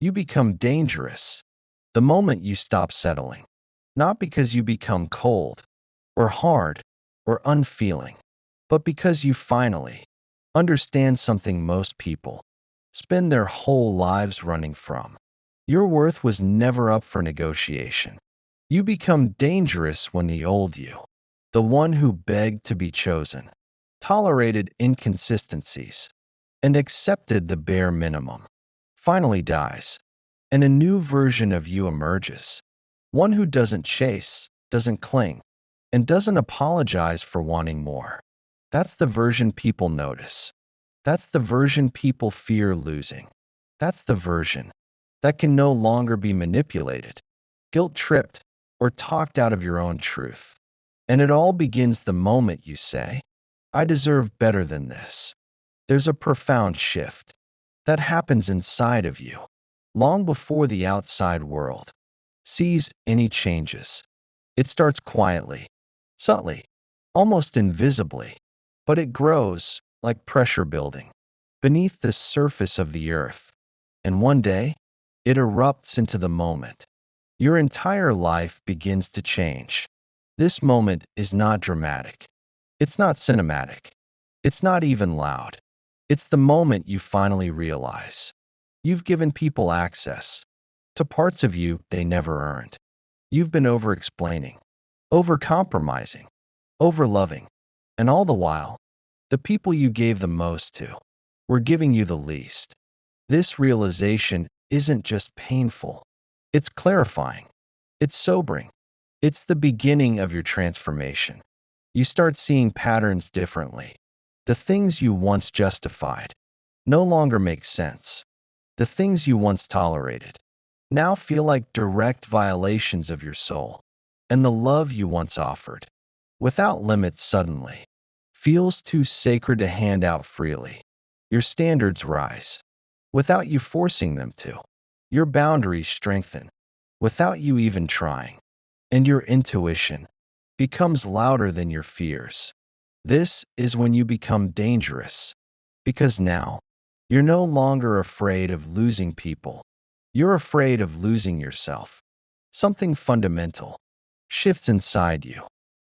You become dangerous the moment you stop settling, not because you become cold or hard or unfeeling, but because you finally understand something most people spend their whole lives running from. Your worth was never up for negotiation. You become dangerous when the old you, the one who begged to be chosen, tolerated inconsistencies, and accepted the bare minimum, finally dies, and a new version of you emerges. One who doesn't chase, doesn't cling, and doesn't apologize for wanting more. That's the version people notice. That's the version people fear losing. That's the version that can no longer be manipulated, guilt-tripped, or talked out of your own truth. And it all begins the moment you say, I deserve better than this. There's a profound shift that happens inside of you, long before the outside world sees any changes. It starts quietly, subtly, almost invisibly, but it grows like pressure building beneath the surface of the earth. And one day, it erupts into the moment. Your entire life begins to change. This moment is not dramatic. It's not cinematic. It's not even loud. It's the moment you finally realize you've given people access to parts of you they never earned. You've been over-explaining, over-compromising, over-loving, and all the while, the people you gave the most to were giving you the least. This realization isn't just painful, it's clarifying, it's sobering, it's the beginning of your transformation. You start seeing patterns differently. The things you once justified no longer make sense. The things you once tolerated now feel like direct violations of your soul. And the love you once offered, without limits suddenly, feels too sacred to hand out freely. Your standards rise, without you forcing them to. Your boundaries strengthen, without you even trying. And your intuition becomes louder than your fears. This is when you become dangerous, because now you're no longer afraid of losing people. You're afraid of losing yourself. Something fundamental shifts inside you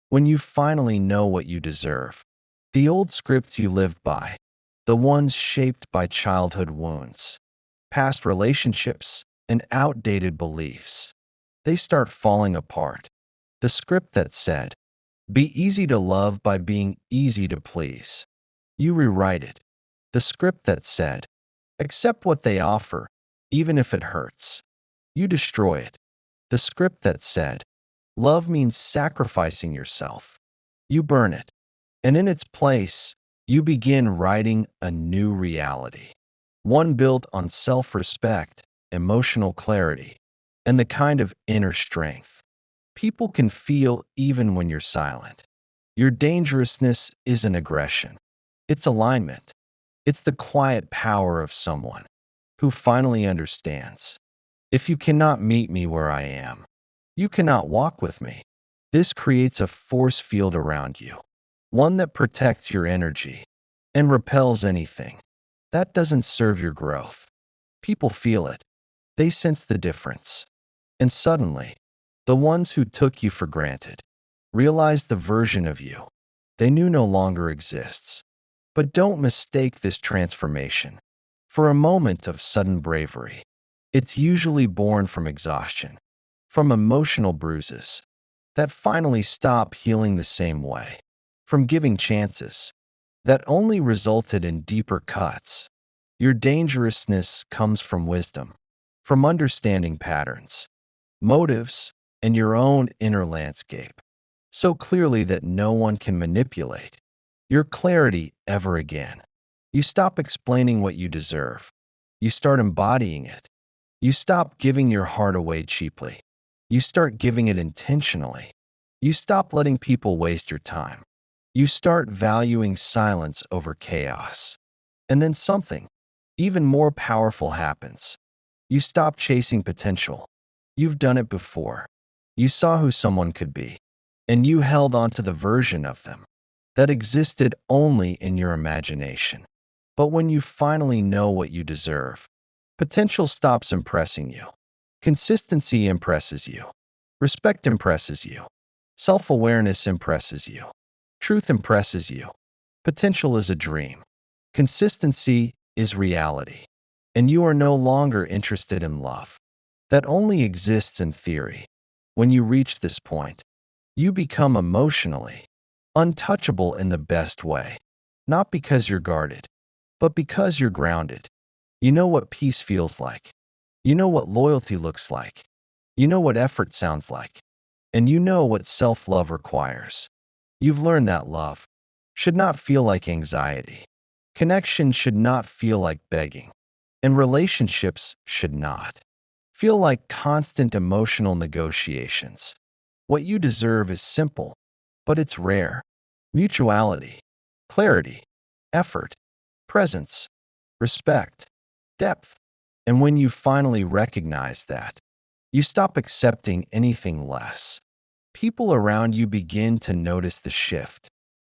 when you finally know what you deserve. The old scripts you lived by, the ones shaped by childhood wounds, past relationships, and outdated beliefs, they start falling apart. The script that said, be easy to love by being easy to please. You rewrite it. The script that said, accept what they offer, even if it hurts. You destroy it. The script that said, love means sacrificing yourself. You burn it. And in its place, you begin writing a new reality. One built on self-respect, emotional clarity, and the kind of inner strength people can feel even when you're silent. Your dangerousness isn't aggression. It's alignment. It's the quiet power of someone who finally understands. If you cannot meet me where I am, you cannot walk with me. This creates a force field around you, one that protects your energy and repels anything that doesn't serve your growth. People feel it. They sense the difference. And suddenly, the ones who took you for granted realize the version of you they knew no longer exists. But don't mistake this transformation for a moment of sudden bravery. It's usually born from exhaustion, from emotional bruises that finally stop healing the same way, from giving chances that only resulted in deeper cuts. Your dangerousness comes from wisdom, from understanding patterns, motives, and your own inner landscape so clearly that no one can manipulate your clarity ever again. You stop explaining what you deserve. You start embodying it. You stop giving your heart away cheaply. You start giving it intentionally. You stop letting people waste your time. You start valuing silence over chaos. And then something even more powerful happens. You stop chasing potential. You've done it before. You saw who someone could be, and you held on to the version of them that existed only in your imagination. But when you finally know what you deserve, Potential stops impressing you. Consistency impresses you. Respect impresses you. Self-awareness impresses you. Truth impresses you. Potential is a dream. Consistency is reality. And you are no longer interested in love. That only exists in theory. When you reach this point, you become emotionally untouchable in the best way. Not because you're guarded, but because you're grounded. You know what peace feels like. You know what loyalty looks like. You know what effort sounds like. And you know what self-love requires. You've learned that love should not feel like anxiety. Connection should not feel like begging. And relationships should not feel like constant emotional negotiations. What you deserve is simple, but it's rare. Mutuality, clarity, effort, presence, respect, depth. And when you finally recognize that, you stop accepting anything less. People around you begin to notice the shift.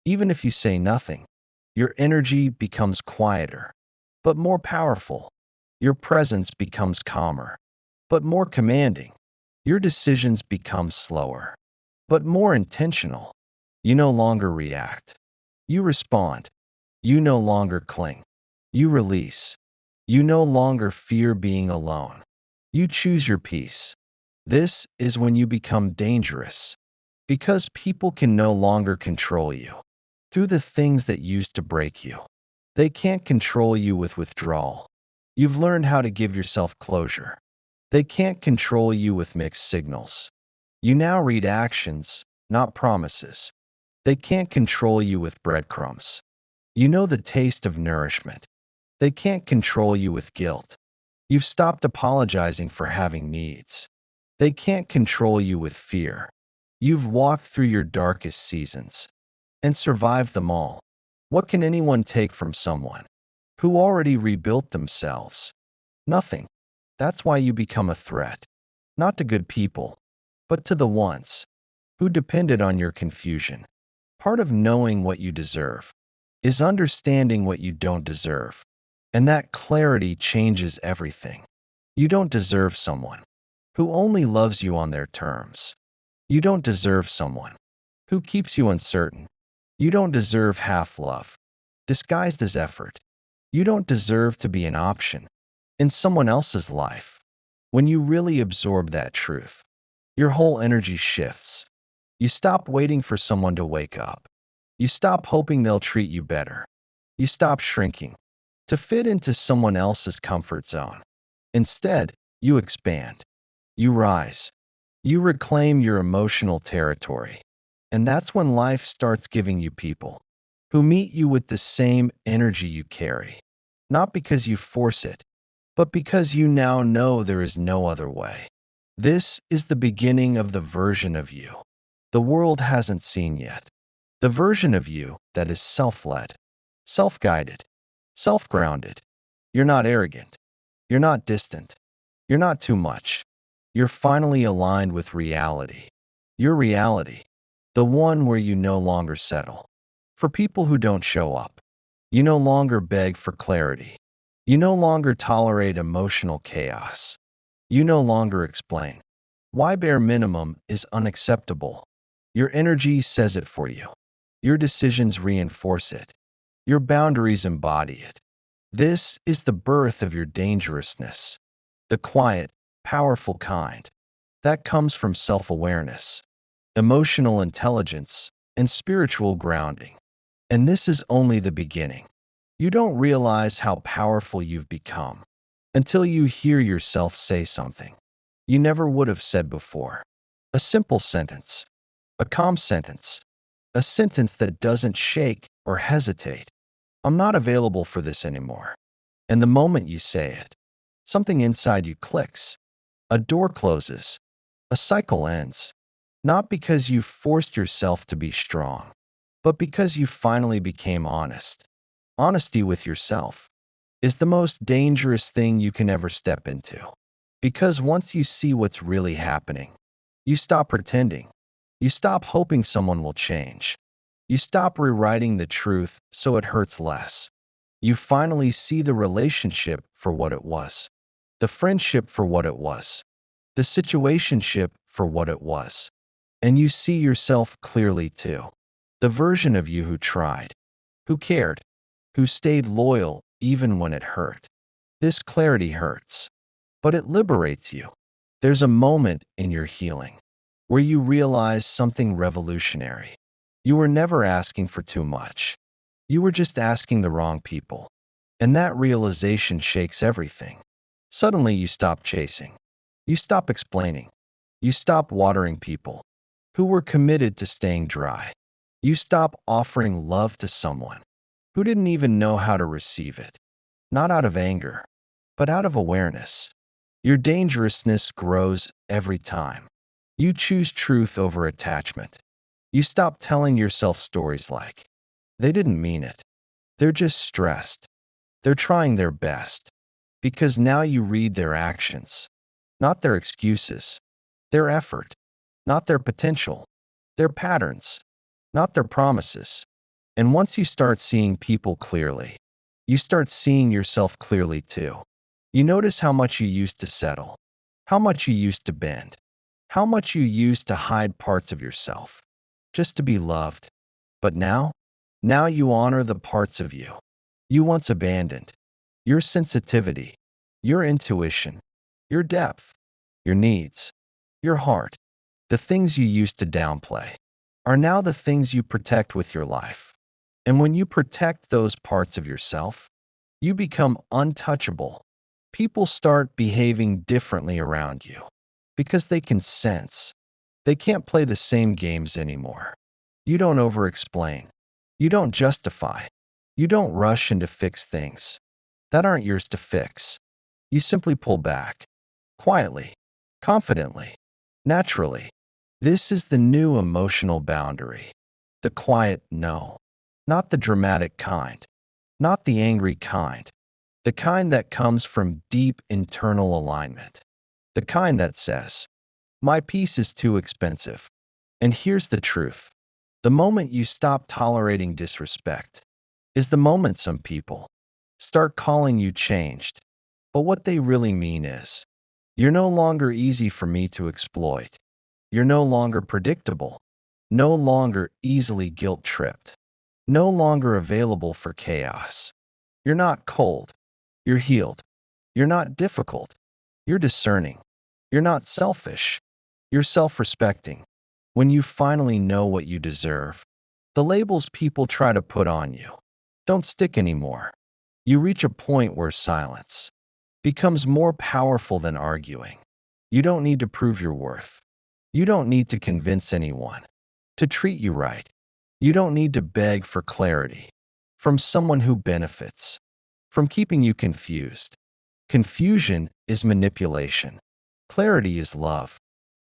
Even if you say nothing, your energy becomes quieter, but more powerful. Your presence becomes calmer, but more commanding. Your decisions become slower, but more intentional. You no longer react. You respond. You no longer cling. You release. You no longer fear being alone. You choose your peace. This is when you become dangerous, because people can no longer control you through the things that used to break you. They can't control you with withdrawal. You've learned how to give yourself closure. They can't control you with mixed signals. You now read actions, not promises. They can't control you with breadcrumbs. You know the taste of nourishment. They can't control you with guilt. You've stopped apologizing for having needs. They can't control you with fear. You've walked through your darkest seasons and survived them all. What can anyone take from someone who already rebuilt themselves? Nothing. That's why you become a threat, not to good people, but to the ones who depended on your confusion. Part of knowing what you deserve is understanding what you don't deserve. And that clarity changes everything. You don't deserve someone who only loves you on their terms. You don't deserve someone who keeps you uncertain. You don't deserve half love, disguised as effort. You don't deserve to be an option in someone else's life. When you really absorb that truth, your whole energy shifts. You stop waiting for someone to wake up. You stop hoping they'll treat you better. You stop shrinking to fit into someone else's comfort zone. Instead, you expand. You rise. You reclaim your emotional territory. And that's when life starts giving you people who meet you with the same energy you carry. Not because you force it, but because you now know there is no other way. This is the beginning of the version of you the world hasn't seen yet. The version of you that is self-led, self-guided, self-grounded. You're not arrogant. You're not distant. You're not too much. You're finally aligned with reality. Your reality, the one where you no longer settle for people who don't show up. You no longer beg for clarity. You no longer tolerate emotional chaos. You no longer explain why bare minimum is unacceptable. Your energy says it for you. Your decisions reinforce it. Your boundaries embody it. This is the birth of your dangerousness, the quiet, powerful kind that comes from self-awareness, emotional intelligence, and spiritual grounding. And this is only the beginning. You don't realize how powerful you've become until you hear yourself say something you never would have said before. A simple sentence, a calm sentence, a sentence that doesn't shake or hesitate. I'm not available for this anymore. And the moment you say it, something inside you clicks. A door closes. A cycle ends. Not because you forced yourself to be strong, but because you finally became honest. Honesty with yourself is the most dangerous thing you can ever step into. Because once you see what's really happening, you stop pretending. You stop hoping someone will change. You stop rewriting the truth so it hurts less. You finally see the relationship for what it was. the friendship for what it was, the situationship for what it was. And you see yourself clearly too. The version of you who tried, who cared, who stayed loyal even when it hurt. This clarity hurts, but it liberates you. There's a moment in your healing where you realize something revolutionary. You were never asking for too much. You were just asking the wrong people. And that realization shakes everything. Suddenly you stop chasing. You stop explaining. You stop watering people who were committed to staying dry. You stop offering love to someone who didn't even know how to receive it. Not out of anger, but out of awareness. Your dangerousness grows every time. You choose truth over attachment. You stop telling yourself stories like, they didn't mean it. They're just stressed. They're trying their best. Because now you read their actions, not their excuses, their effort, not their potential, their patterns, not their promises. And once you start seeing people clearly, you start seeing yourself clearly too. You notice how much you used to settle, how much you used to bend, how much you used to hide parts of yourself just to be loved. But now you honor the parts of you once abandoned, your sensitivity, your intuition, your depth, your needs, your heart. The things you used to downplay are now the things you protect with your life. And when you protect those parts of yourself, you become untouchable. People start behaving differently around you because they can sense. They can't play the same games anymore. You don't over-explain. You don't justify. You don't rush in to fix things that aren't yours to fix. You simply pull back, quietly, confidently, naturally. This is the new emotional boundary. The quiet no. Not the dramatic kind. Not the angry kind. The kind that comes from deep internal alignment. The kind that says, my peace is too expensive. And here's the truth. The moment you stop tolerating disrespect is the moment some people start calling you changed. But what they really mean is, you're no longer easy for me to exploit. You're no longer predictable. No longer easily guilt-tripped. No longer available for chaos. You're not cold. You're healed. You're not difficult. You're discerning. You're not selfish. You're self-respecting. When you finally know what you deserve, the labels people try to put on you don't stick anymore. You reach a point where silence becomes more powerful than arguing. You don't need to prove your worth. You don't need to convince anyone to treat you right. You don't need to beg for clarity from someone who benefits from keeping you confused. Confusion is manipulation. Clarity is love.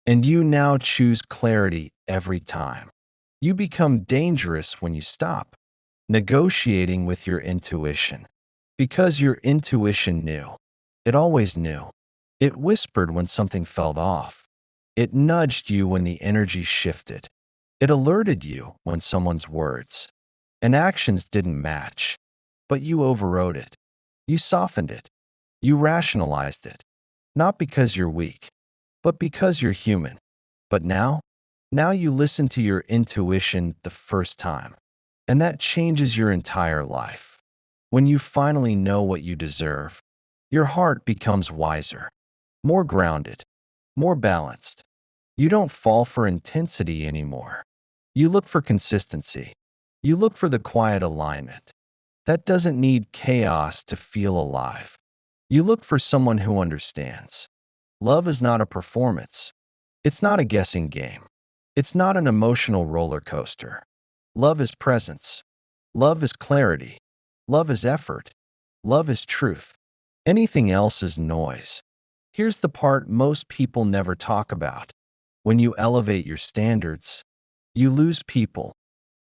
And you now choose clarity every time. You become dangerous when you stop negotiating with your intuition. Because your intuition knew. It always knew. It whispered when something felt off. It nudged you when the energy shifted. It alerted you when someone's words and actions didn't match. But you overrode it. You softened it. You rationalized it. Not because you're weak, but because you're human. But now you listen to your intuition the first time. And that changes your entire life. When you finally know what you deserve, your heart becomes wiser, more grounded, more balanced. You don't fall for intensity anymore. You look for consistency. You look for the quiet alignment. That doesn't need chaos to feel alive. You look for someone who understands. Love is not a performance. It's not a guessing game. It's not an emotional roller coaster. Love is presence. Love is clarity. Love is effort. Love is truth. Anything else is noise. Here's the part most people never talk about. When you elevate your standards, you lose people.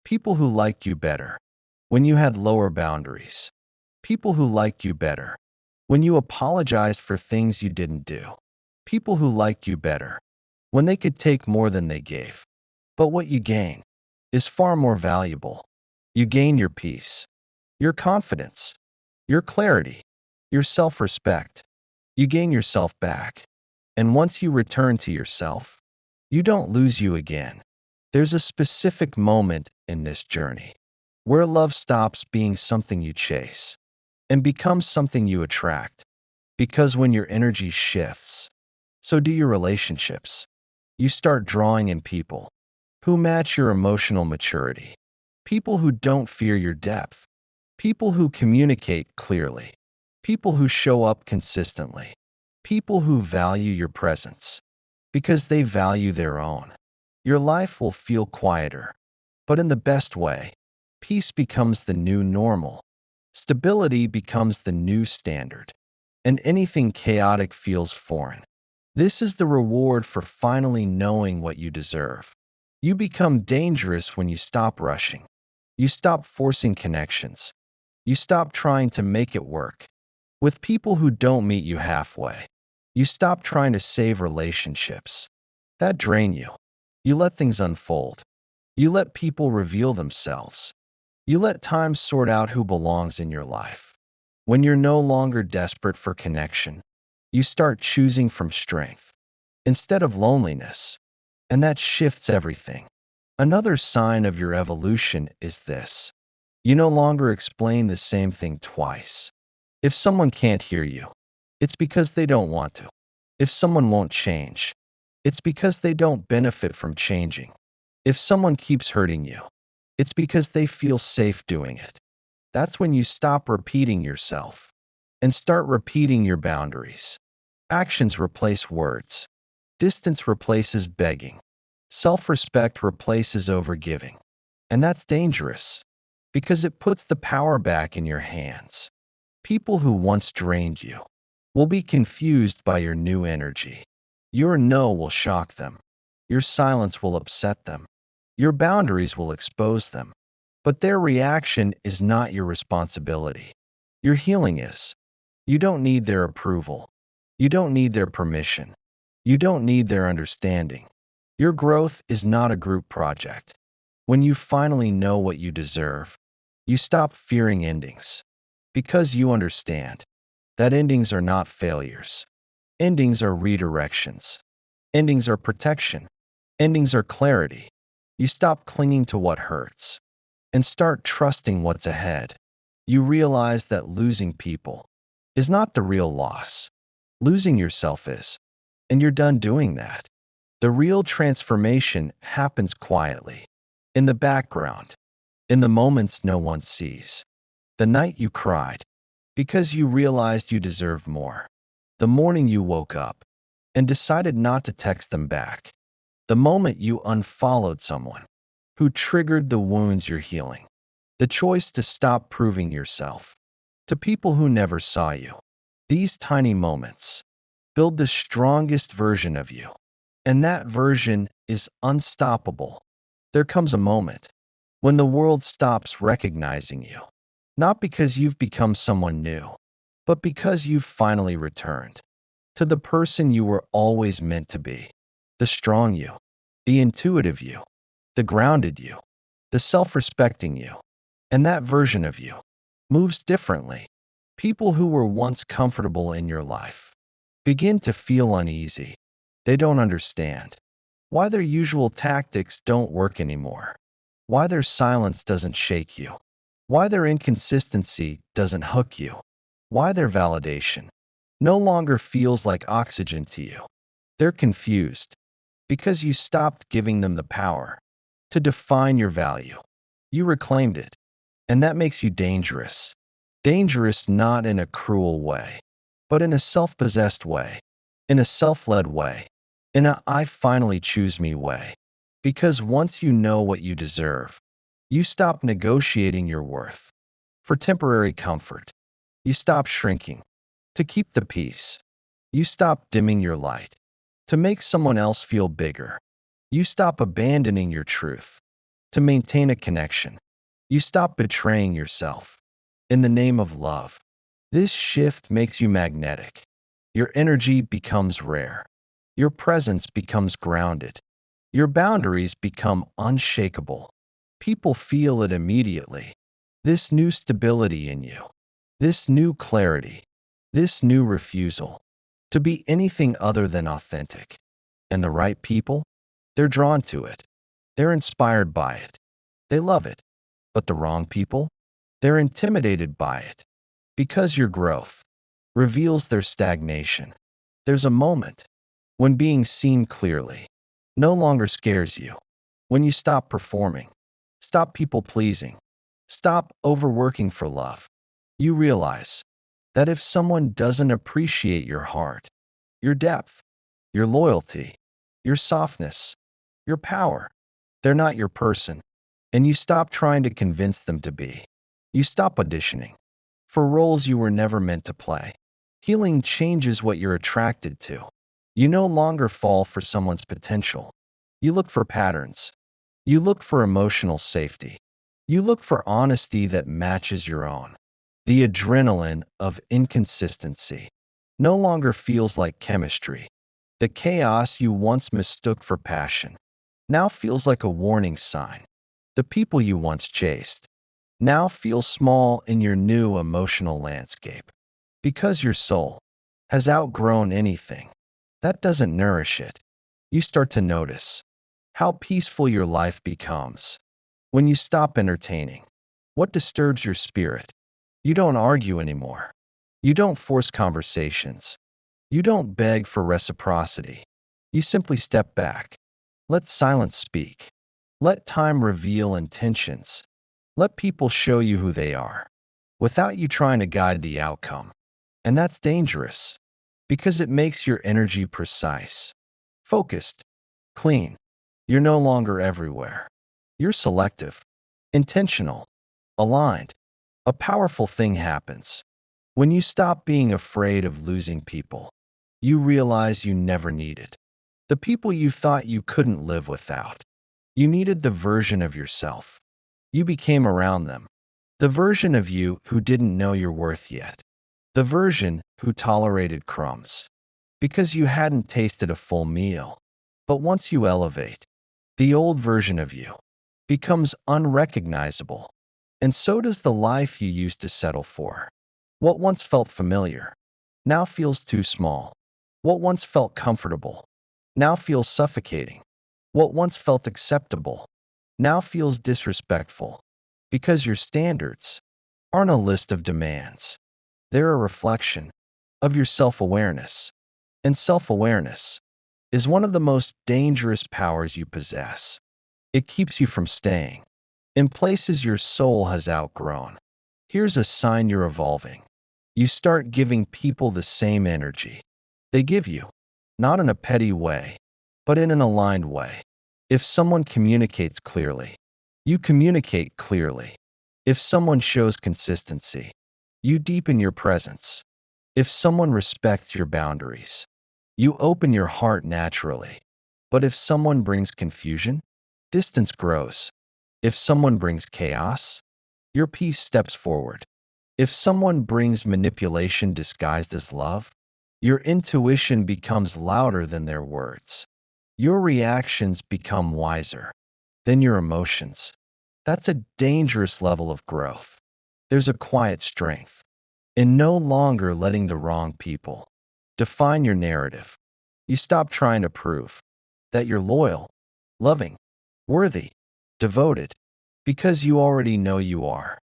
People who liked you better. When you had lower boundaries. People who liked you better. When you apologized for things you didn't do. People who liked you better. When they could take more than they gave. But what you gain is far more valuable. You gain your peace, your confidence, your clarity, your self-respect. You gain yourself back. And once you return to yourself, you don't lose you again. There's a specific moment in this journey where love stops being something you chase and becomes something you attract. Because when your energy shifts, so do your relationships. You start drawing in people who match your emotional maturity, people who don't fear your depth, people who communicate clearly, people who show up consistently, people who value your presence because they value their own. Your life will feel quieter, but in the best way. Peace becomes the new normal. Stability becomes the new standard, and anything chaotic feels foreign. This is the reward for finally knowing what you deserve. You become dangerous when you stop rushing. You stop forcing connections. You stop trying to make it work with people who don't meet you halfway. You stop trying to save relationships that drain you. You let things unfold. You let people reveal themselves. You let time sort out who belongs in your life. When you're no longer desperate for connection, you start choosing from strength instead of loneliness, and that shifts everything. Another sign of your evolution is this: you no longer explain the same thing twice. If someone can't hear you, it's because they don't want to. If someone won't change, it's because they don't benefit from changing. If someone keeps hurting you, it's because they feel safe doing it. That's when you stop repeating yourself and start repeating your boundaries. Actions replace words. Distance replaces begging. Self-respect replaces overgiving. And that's dangerous because it puts the power back in your hands. People who once drained you will be confused by your new energy. Your no will shock them. Your silence will upset them. Your boundaries will expose them. But their reaction is not your responsibility. Your healing is. You don't need their approval. You don't need their permission. You don't need their understanding. Your growth is not a group project. When you finally know what you deserve, you stop fearing endings because you understand that endings are not failures. Endings are redirections. Endings are protection. Endings are clarity. You stop clinging to what hurts and start trusting what's ahead. You realize that losing people is not the real loss. Losing yourself is, and you're done doing that. The real transformation happens quietly, in the background, in the moments no one sees. The night you cried because you realized you deserved more. The morning you woke up and decided not to text them back. The moment you unfollowed someone who triggered the wounds you're healing. The choice to stop proving yourself to people who never saw you. These tiny moments build the strongest version of you, and that version is unstoppable. There comes a moment when the world stops recognizing you, not because you've become someone new, but because you've finally returned to the person you were always meant to be. The strong you, the intuitive you, the grounded you, the self-respecting you. And that version of you moves differently. People who were once comfortable in your life begin to feel uneasy. They don't understand why their usual tactics don't work anymore, why their silence doesn't shake you, why their inconsistency doesn't hook you, why their validation no longer feels like oxygen to you. They're confused because you stopped giving them the power to define your value. You reclaimed it, and that makes you dangerous. Dangerous not in a cruel way, but in a self-possessed way, in a self-led way, in a I finally choose me way. Because once you know what you deserve, you stop negotiating your worth for temporary comfort. You stop shrinking to keep the peace. You stop dimming your light to make someone else feel bigger. You stop abandoning your truth to maintain a connection. You stop betraying yourself in the name of love. This shift makes you magnetic. Your energy becomes rare. Your presence becomes grounded. Your boundaries become unshakable. People feel it immediately. This new stability in you, this new clarity, this new refusal to be anything other than authentic. And the right people, they're drawn to it. They're inspired by it. They love it. But the wrong people, they're intimidated by it. Because your growth reveals their stagnation. There's a moment when being seen clearly no longer scares you. When you stop performing, stop people pleasing, stop overworking for love, you realize that if someone doesn't appreciate your heart, your depth, your loyalty, your softness, your power, they're not your person. And you stop trying to convince them to be. You stop auditioning for roles you were never meant to play. Healing changes what you're attracted to. You no longer fall for someone's potential. You look for patterns. You look for emotional safety. You look for honesty that matches your own. The adrenaline of inconsistency no longer feels like chemistry. The chaos you once mistook for passion now feels like a warning sign. The people you once chased now feel small in your new emotional landscape. Because your soul has outgrown anything that doesn't nourish it, you start to notice how peaceful your life becomes when you stop entertaining what disturbs your spirit. You don't argue anymore. You don't force conversations. You don't beg for reciprocity. You simply step back. Let silence speak. Let time reveal intentions. Let people show you who they are without you trying to guide the outcome. And that's dangerous because it makes your energy precise, focused, clean. You're no longer everywhere. You're selective, intentional, aligned. A powerful thing happens when you stop being afraid of losing people. You realize you never needed the people you thought you couldn't live without. You needed the version of yourself you became around them, the version of you who didn't know your worth yet, the version who tolerated crumbs because you hadn't tasted a full meal. But once you elevate, the old version of you becomes unrecognizable, and so does the life you used to settle for. What once felt familiar now feels too small. What once felt comfortable now feels suffocating. What once felt acceptable now feels disrespectful because your standards aren't a list of demands. They're a reflection of your self-awareness. And self-awareness is one of the most dangerous powers you possess. It keeps you from staying in places your soul has outgrown. Here's a sign you're evolving. You start giving people the same energy they give you, not in a petty way, but in an aligned way. If someone communicates clearly, you communicate clearly. If someone shows consistency, you deepen your presence. If someone respects your boundaries, you open your heart naturally. But if someone brings confusion, distance grows. If someone brings chaos, your peace steps forward. If someone brings manipulation disguised as love, your intuition becomes louder than their words. Your reactions become wiser than your emotions. That's a dangerous level of growth. There's a quiet strength in no longer letting the wrong people define your narrative. You stop trying to prove that you're loyal, loving, worthy, devoted, because you already know you are.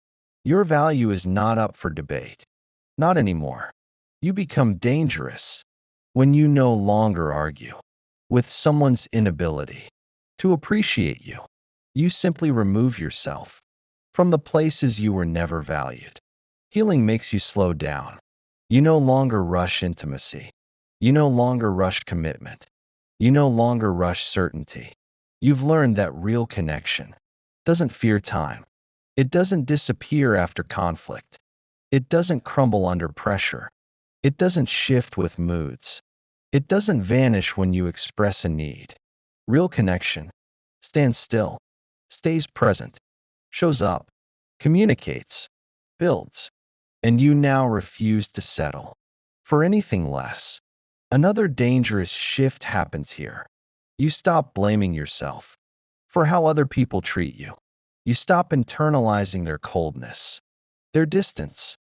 Your value is not up for debate. Not anymore. You become dangerous when you no longer argue with someone's inability to appreciate you. You simply remove yourself from the places you were never valued. Healing makes you slow down. You no longer rush intimacy. You no longer rush commitment. You no longer rush certainty. You've learned that real connection doesn't fear time. It doesn't disappear after conflict. It doesn't crumble under pressure. It doesn't shift with moods. It doesn't vanish when you express a need. Real connection stands still, stays present, shows up, communicates, builds, and you now refuse to settle for anything less. Another dangerous shift happens here. You stop blaming yourself for how other people treat you. You stop internalizing their coldness, their distance,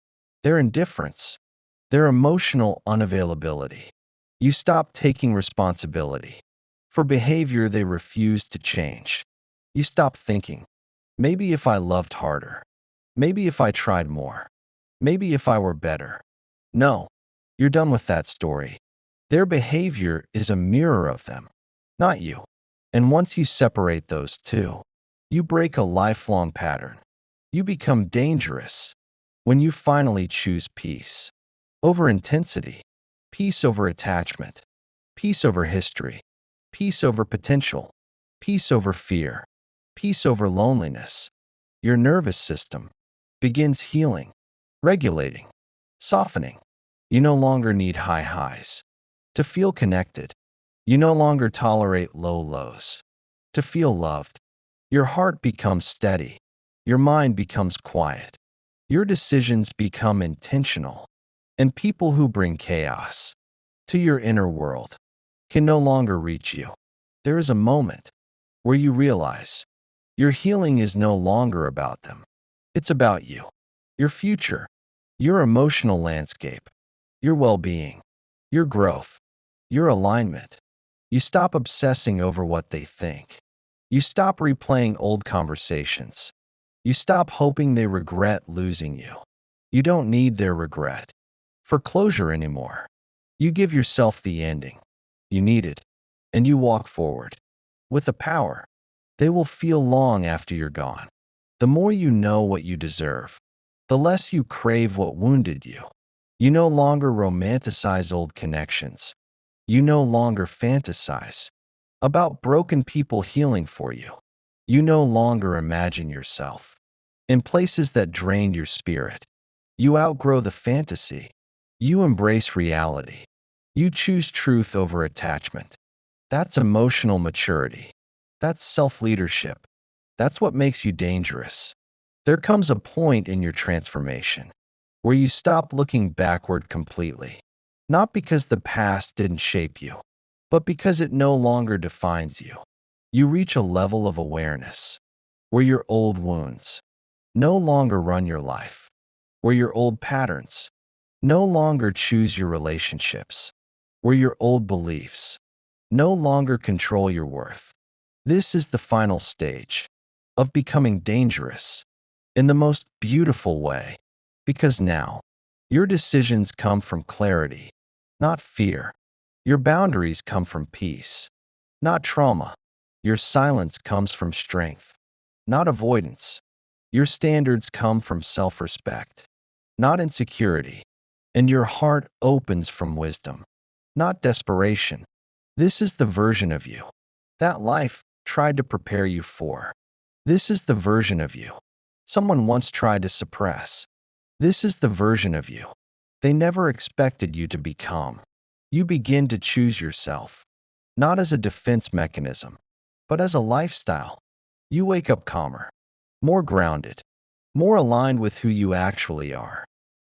their indifference, their emotional unavailability. You stop taking responsibility for behavior they refuse to change. You stop thinking, maybe if I loved harder, maybe if I tried more, maybe if I were better. No, you're done with that story. Their behavior is a mirror of them, not you. And once you separate those two, you break a lifelong pattern. You become dangerous when you finally choose peace over intensity, peace over attachment, peace over history, peace over potential, peace over fear, peace over loneliness. Your nervous system begins healing, regulating, softening. You no longer need high highs to feel connected. You no longer tolerate low lows to feel loved. Your heart becomes steady. Your mind becomes quiet. Your decisions become intentional. And people who bring chaos to your inner world can no longer reach you. There is a moment where you realize your healing is no longer about them. It's about you, your future, your emotional landscape, your well-being, your growth, your alignment. You stop obsessing over what they think. You stop replaying old conversations. You stop hoping they regret losing you. You don't need their regret for closure anymore. You give yourself the ending you needed, and you walk forward with the power they will feel long after you're gone. The more you know what you deserve, the less you crave what wounded you. You no longer romanticize old connections. You no longer fantasize about broken people healing for you. You no longer imagine yourself in places that drained your spirit. You outgrow the fantasy. You embrace reality. You choose truth over attachment. That's emotional maturity. That's self-leadership. That's what makes you dangerous. There comes a point in your transformation where you stop looking backward completely, not because the past didn't shape you, but because it no longer defines you. You reach a level of awareness where your old wounds no longer run your life, where your old patterns no longer choose your relationships, where your old beliefs no longer control your worth. This is the final stage of becoming dangerous in the most beautiful way, because now your decisions come from clarity, not fear. Your boundaries come from peace, not trauma. Your silence comes from strength, not avoidance. Your standards come from self-respect, not insecurity. And your heart opens from wisdom, not desperation. This is the version of you that life tried to prepare you for. This is the version of you someone once tried to suppress. This is the version of you they never expected you to become. You begin to choose yourself, not as a defense mechanism, but as a lifestyle. You wake up calmer, more grounded, more aligned with who you actually are.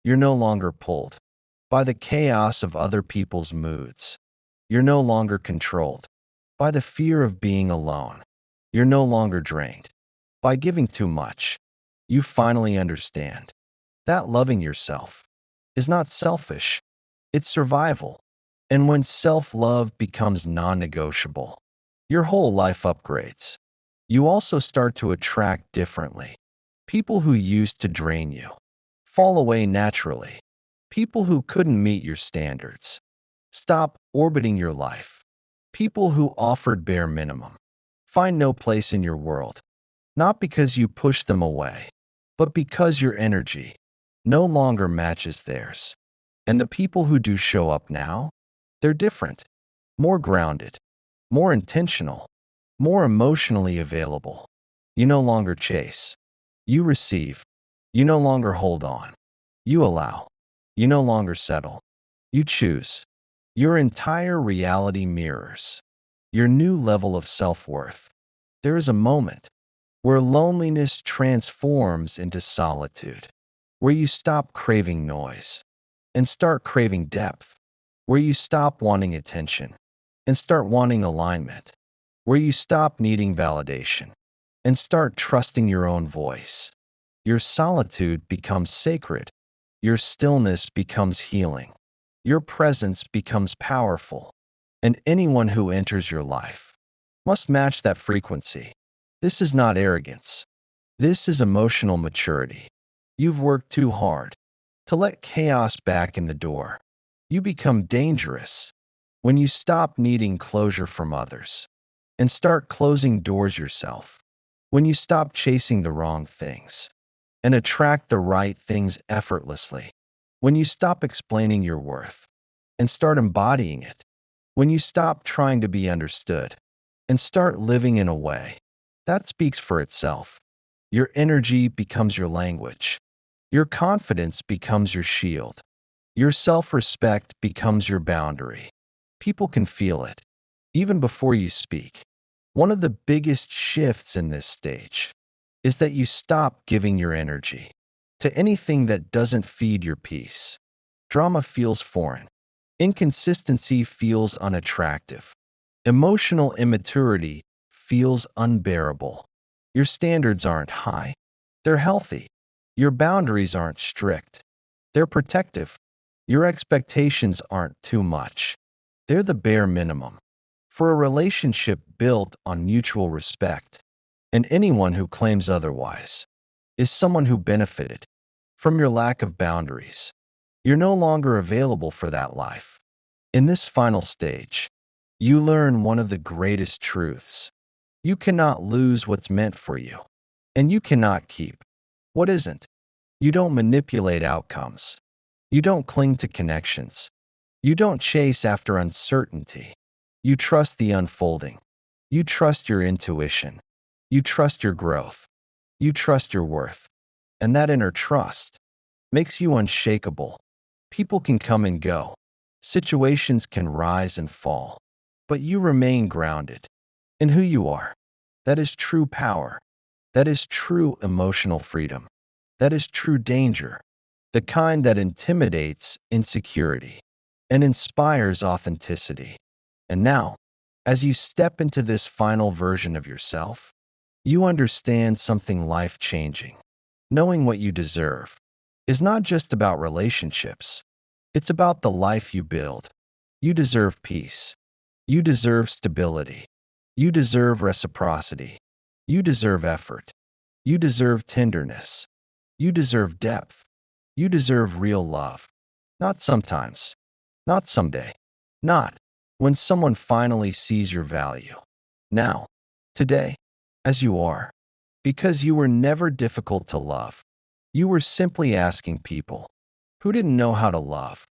You're no longer pulled by the chaos of other people's moods. You're no longer controlled by the fear of being alone. You're no longer drained by giving too much. You finally understand that loving yourself is not selfish, it's survival. And when self-love becomes non-negotiable, your whole life upgrades. You also start to attract differently. People who used to drain you fall away naturally. People who couldn't meet your standards stop orbiting your life. People who offered bare minimum find no place in your world, not because you push them away, but because your energy no longer matches theirs. And the people who do show up now, they're different, more grounded, more intentional, more emotionally available. You no longer chase. You receive. You no longer hold on. You allow. You no longer settle. You choose. Your entire reality mirrors your new level of self-worth. There is a moment where loneliness transforms into solitude, where you stop craving noise and start craving depth, where you stop wanting attention and start wanting alignment, where you stop needing validation and start trusting your own voice. Your solitude becomes sacred. Your stillness becomes healing. Your presence becomes powerful, and anyone who enters your life must match that frequency. This is not arrogance. This is emotional maturity. You've worked too hard to let chaos back in the door. You become dangerous when you stop needing closure from others and start closing doors yourself. When you stop chasing the wrong things and attract the right things effortlessly. When you stop explaining your worth and start embodying it. When you stop trying to be understood and start living in a way that speaks for itself. Your energy becomes your language. Your confidence becomes your shield. Your self-respect becomes your boundary. People can feel it, even before you speak. One of the biggest shifts in this stage is that you stop giving your energy to anything that doesn't feed your peace. Drama feels foreign. Inconsistency feels unattractive. Emotional immaturity feels unbearable. Your standards aren't high. They're healthy. Your boundaries aren't strict. They're protective. Your expectations aren't too much. They're the bare minimum. For a relationship built on mutual respect, and anyone who claims otherwise is someone who benefited from your lack of boundaries. You're no longer available for that life. In this final stage, you learn one of the greatest truths. You cannot lose what's meant for you, and you cannot keep what isn't. You don't manipulate outcomes. You don't cling to connections. You don't chase after uncertainty. You trust the unfolding. You trust your intuition. You trust your growth. You trust your worth. And that inner trust makes you unshakable. People can come and go. Situations can rise and fall. But you remain grounded in who you are. That is true power. That is true emotional freedom. That is true danger. The kind that intimidates insecurity and inspires authenticity. And now, as you step into this final version of yourself, you understand something life-changing. Knowing what you deserve is not just about relationships. It's about the life you build. You deserve peace. You deserve stability. You deserve reciprocity. You deserve effort. You deserve tenderness. You deserve depth. You deserve real love. Not sometimes. Not someday. Not when someone finally sees your value. Now, today, as you are. Because you were never difficult to love. You were simply asking people who didn't know how to love.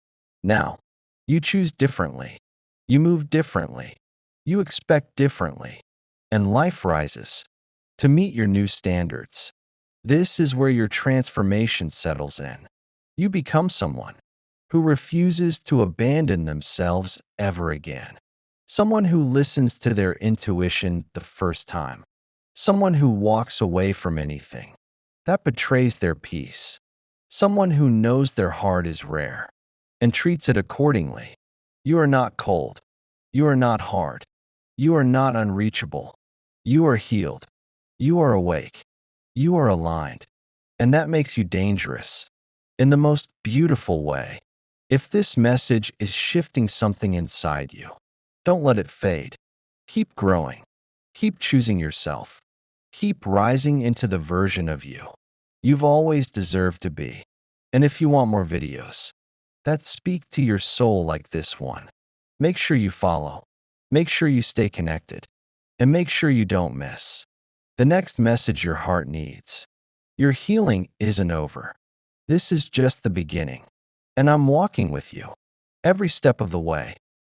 Now, you choose differently. You move differently. You expect differently. And life rises to meet your new standards. This is where your transformation settles in. You become someone who refuses to abandon themselves ever again. Someone who listens to their intuition the first time. Someone who walks away from anything that betrays their peace. Someone who knows their heart is rare and treats it accordingly. You are not cold. You are not hard. You are not unreachable. You are healed. You are awake. You are aligned. And that makes you dangerous in the most beautiful way. If this message is shifting something inside you, don't let it fade. Keep growing. Keep choosing yourself. Keep rising into the version of you you've always deserved to be. And if you want more videos that speak to your soul like this one, make sure you follow. Make sure you stay connected. And make sure you don't miss the next message your heart needs. Your healing isn't over. This is just the beginning. And I'm walking with you every step of the way.